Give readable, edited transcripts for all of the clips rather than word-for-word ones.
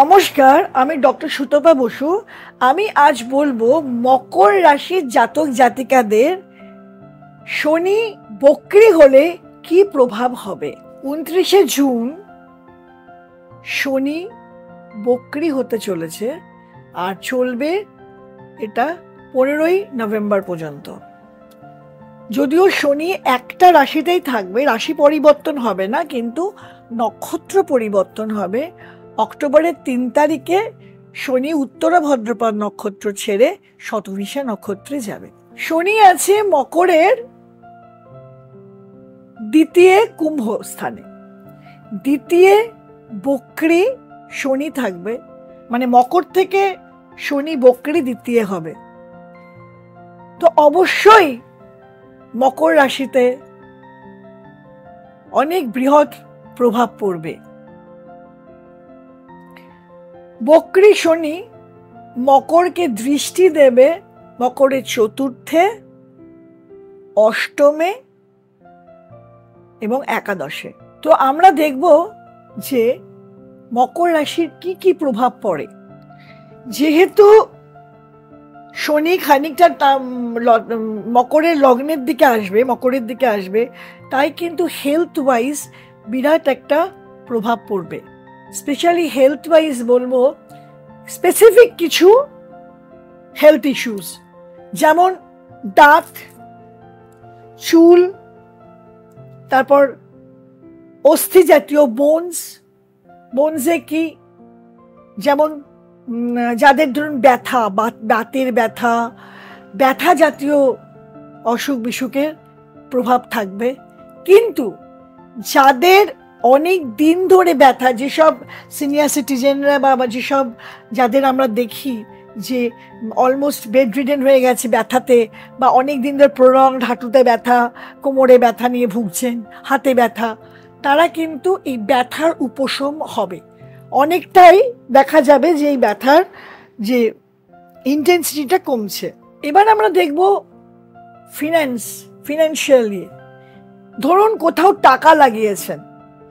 নমস্কার, আমি ডক্টর সুতপা বসু। আমি আজ বলবো মকর রাশির জাতক জাতিকাদের শনি বক্রী হলে কি প্রভাব হবে। 29শে জুন শনি বক্রী হতে চলেছে আর চলবে এটা 15ই নভেম্বর পর্যন্ত। যদিও শনি একটা রাশিতেই থাকবে, রাশি পরিবর্তন হবে না, কিন্তু নক্ষত্র পরিবর্তন হবে। অক্টোবরের 3 তারিখে শনি উত্তরা ভদ্রপদ নক্ষত্র ছেড়ে শতভিষা নক্ষত্রে যাবে। শনি আছে মকরের দ্বিতীয় কুম্ভ স্থানে। দ্বিতীয় বক্রী শনি থাকবে, মানে মকর থেকে শনি বক্রী দ্বিতীয় হবে। তো অবশ্যই মকর রাশিতে অনেক বৃহৎ প্রভাব পড়বে। বক্রী শনি মকরকে দৃষ্টি দেবে মকরের চতুর্থে, অষ্টমে এবং একাদশে। তো আমরা দেখব যে মকর রাশির কি কি প্রভাব পড়ে। যেহেতু শনি খানিকটা মকরের লগ্নের দিকে আসবে, মকরের দিকে আসবে, তাই কিন্তু হেলথ ওয়াইজ বিরাট একটা প্রভাব পড়বে। স্পেশালি হেলথ ওয়াইজ বলবো, স্পেসিফিক কিছু হেলথ ইস্যুস, যেমন দাঁত, চুল, তারপর অস্থি জাতীয় বোনসে কি, যেমন যাদের ধরুন ব্যথা, বাতের ব্যথা জাতীয় অসুখ বিসুখের প্রভাব থাকবে। কিন্তু যাদের অনেক দিন ধরে ব্যথা, যেসব সিনিয়র সিটিজেনরা বা যেসব যাদের আমরা দেখি যে অলমোস্ট বেডরিডেন হয়ে গেছে ব্যথাতে, বা অনেক দিন ধরে প্রলংড হাঁটুতে ব্যথা, কোমরে ব্যথা নিয়ে ভুগছেন, হাতে ব্যথা, তারা কিন্তু এই ব্যথার উপশম হবে। অনেকটাই দেখা যাবে যে এই ব্যথার যে ইন্টেন্সিটিটা কমছে। এবার আমরা দেখব ফিনান্সিয়ালি। ধরুন কোথাও টাকা লাগিয়েছেন,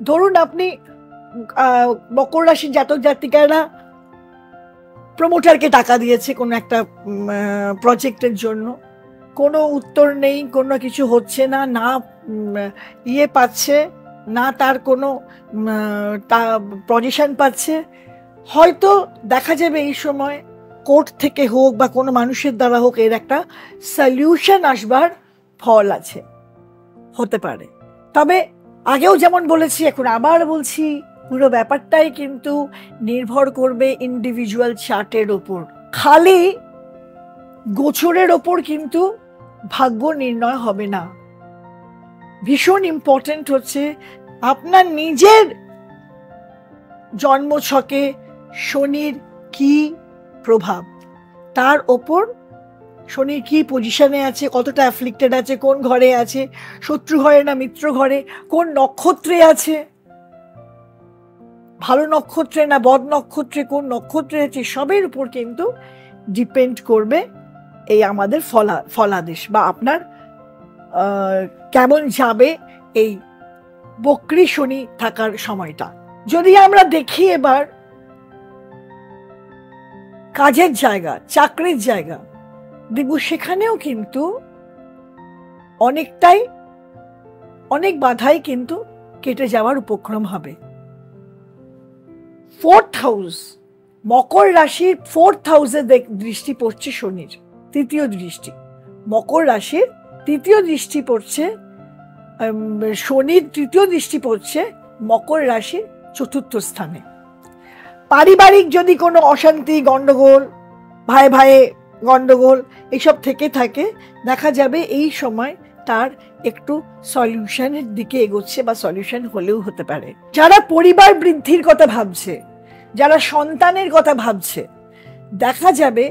ধরুন আপনি মকর রাশির জাতক জাতিকারা প্রমোটারকে টাকা দিয়েছে কোনো একটা প্রজেক্টের জন্য, কোনো উত্তর নেই, কোনো কিছু হচ্ছে না, না পাচ্ছে না, তার কোনো পজিশন পাচ্ছে। হয়তো দেখা যাবে এই সময় কোর্ট থেকে হোক বা কোনো মানুষের দ্বারা হোক এর একটা সলিউশন আসবার ফল আছে, হতে পারে। তবে আগেও যেমন বলেছি, এখন আবার বলছি, পুরো ব্যাপারটাই কিন্তু নির্ভর করবে ইন্ডিভিজুয়াল চার্টের ওপর। খালি গোচরের ওপর কিন্তু ভাগ্য নির্ণয় হবে না। ভীষণ ইম্পর্টেন্ট হচ্ছে আপনার নিজের জন্মছকে শনির কি প্রভাব, তার ওপর শনির কি পজিশনে আছে, কতটা অ্যাফ্লিক্টেড আছে, কোন ঘরে আছে, শত্রু ঘরে না মিত্র ঘরে, কোন নক্ষত্রে আছে, ভালো নক্ষত্রে না বদ নক্ষত্রে, কোন নক্ষত্রে আছে, সবের উপর কিন্তু ডিপেন্ড করবে এই আমাদের ফলাদেশ, বা আপনার কেমন যাবে এই বক্রী শনি থাকার সময়টা। যদি আমরা দেখি এবার কাজের জায়গা, চাকরির জায়গা, দেখব সেখানেও কিন্তু অনেক বাধাই কিন্তু কেটে যাওয়ার উপক্রম হবে। 4th হাউস, মকর রাশির 4th হাউসে দৃষ্টি পড়ছে শনির, তৃতীয় দৃষ্টি। মকর রাশির তৃতীয় দৃষ্টি পড়ছে, শনির তৃতীয় দৃষ্টি পড়ছে মকর রাশির 4th স্থানে। পারিবারিক যদি কোনো অশান্তি, গন্ডগোল, ভাই গন্ডগোল এসব থেকে থাকে, দেখা যাবে এই সময় তার একটু সলিউশনের দিকে এগোচ্ছে, বা সলিউশন হলেও হতে পারে। যারা পরিবার বৃদ্ধির কথা ভাবছে, যারা সন্তানের কথা ভাবছে, দেখা যাবে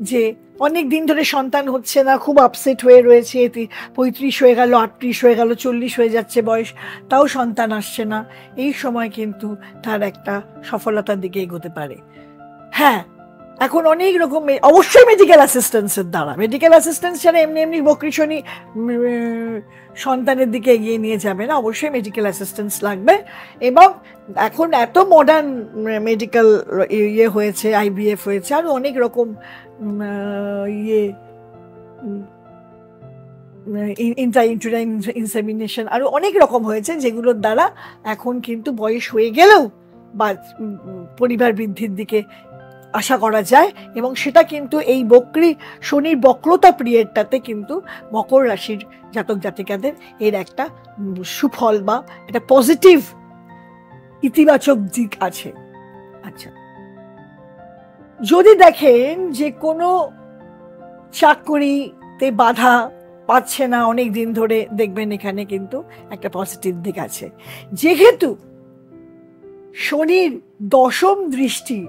যে অনেক দিন ধরে সন্তান হচ্ছে না, খুব আপসেট হয়ে রয়েছে, 35 হয়ে গেল, 38 হয়ে গেল, 40 হয়ে যাচ্ছে বয়স, তাও সন্তান আসছে না। এই সময় কিন্তু তার একটা সফলতার দিকে এগোতে পারে। হ্যাঁ, এখন অনেক রকম অবশ্যই মেডিকেল অ্যাসিস্ট্যান্সের দ্বারা, মেডিকেল অ্যাসিস্ট্যান্স ছাড়া এমনি এমনি বকরি শনি সন্তানের দিকে এগিয়ে নিয়ে যাবে না, অবশ্যই মেডিকেল অ্যাসিস্ট্যান্স লাগবে। এবং এখন এত মডার্ন মেডিকেল ইয়ে হয়েছে, আইভিএফ হয়েছে, আরও অনেক রকম ইয়ে ইন্ট্রাইউটেরাইন ইনসেমিনেশন আরও অনেক রকম হয়েছে, যেগুলোর দ্বারা এখন কিন্তু বয়স হয়ে গেলেও বা পরিবার বৃদ্ধির দিকে আশা করা যায়। এবং সেটা কিন্তু এই বকরি শনির বক্রতা পিরিয়ডটাতে কিন্তু মকর রাশির জাতক জাতিকাদের এর একটা সুফল বা একটা পজিটিভ ইতিবাচক দিক আছে। আচ্ছা, যদি দেখেন যে কোনো চাকরিতে বাধা পাচ্ছে না অনেক দিন ধরে, দেখবেন এখানে কিন্তু একটা পজিটিভ দিক আছে। যেহেতু শনির দশম দৃষ্টি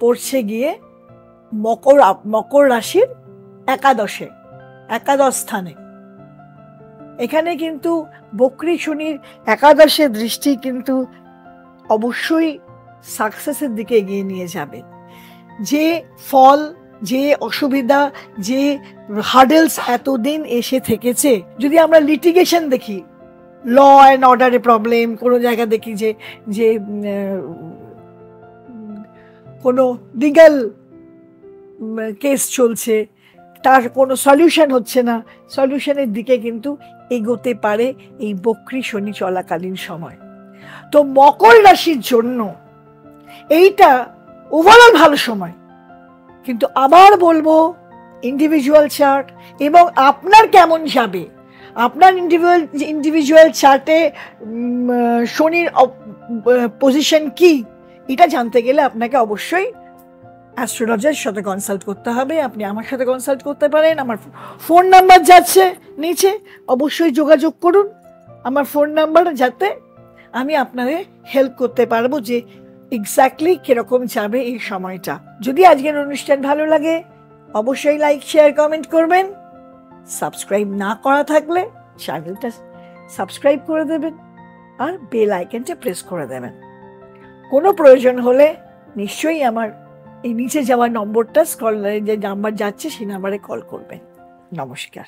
পড়ছে গিয়ে মকর রাশির একাদশ স্থানে, এখানে কিন্তু বকরি শনির একাদশে দৃষ্টি কিন্তু অবশ্যই সাকসেসের দিকে এগিয়ে নিয়ে যাবে। যে ফল, যে অসুবিধা, যে হার্ডেলস এতদিন এসে থেকেছে, যদি আমরা লিটিগেশন দেখি, ল অ্যান্ড অর্ডারের প্রবলেম, কোনো জায়গা দেখি যে কোনো লিগ্যাল কেস চলছে, তার কোনো সলিউশন হচ্ছে না, সলিউশনের দিকে কিন্তু এগোতে পারে এই বকরি শনি চলাকালীন সময়। তো মকর রাশির জন্য এইটা ওভারঅল ভালো সময়, কিন্তু আবার বলবো ইন্ডিভিজুয়াল চার্ট এবং আপনার কেমন যাবে, আপনার ইন্ডিভিজুয়াল চার্টে শনির পজিশন কি, এটা জানতে গেলে আপনাকে অবশ্যই অ্যাস্ট্রোলজার সাথে কনসাল্ট করতে হবে। আপনি আমার সাথে কনসাল্ট করতে পারেন, আমার ফোন নাম্বার যাচ্ছে নিচে, অবশ্যই যোগাযোগ করুন আমার ফোন নাম্বার, যাতে আমি আপনাকে হেল্প করতে পারবো যে এক্স্যাক্টলি কিরকম যাবে এই সময়টা। যদি আজকের অনুষ্ঠান ভালো লাগে অবশ্যই লাইক, শেয়ার, কমেন্ট করবেন। সাবস্ক্রাইব না করা থাকলে চ্যানেলটা সাবস্ক্রাইব করে দেবেন আর বেল আইকনটা প্রেস করে দেবেন। কোনো প্রয়োজন হলে নিশ্চয়ই আমার এই নিচে যাওয়া নম্বরটা, স্ক্রল যে নাম্বার যাচ্ছে সেই নাম্বারে কল করবেন। নমস্কার।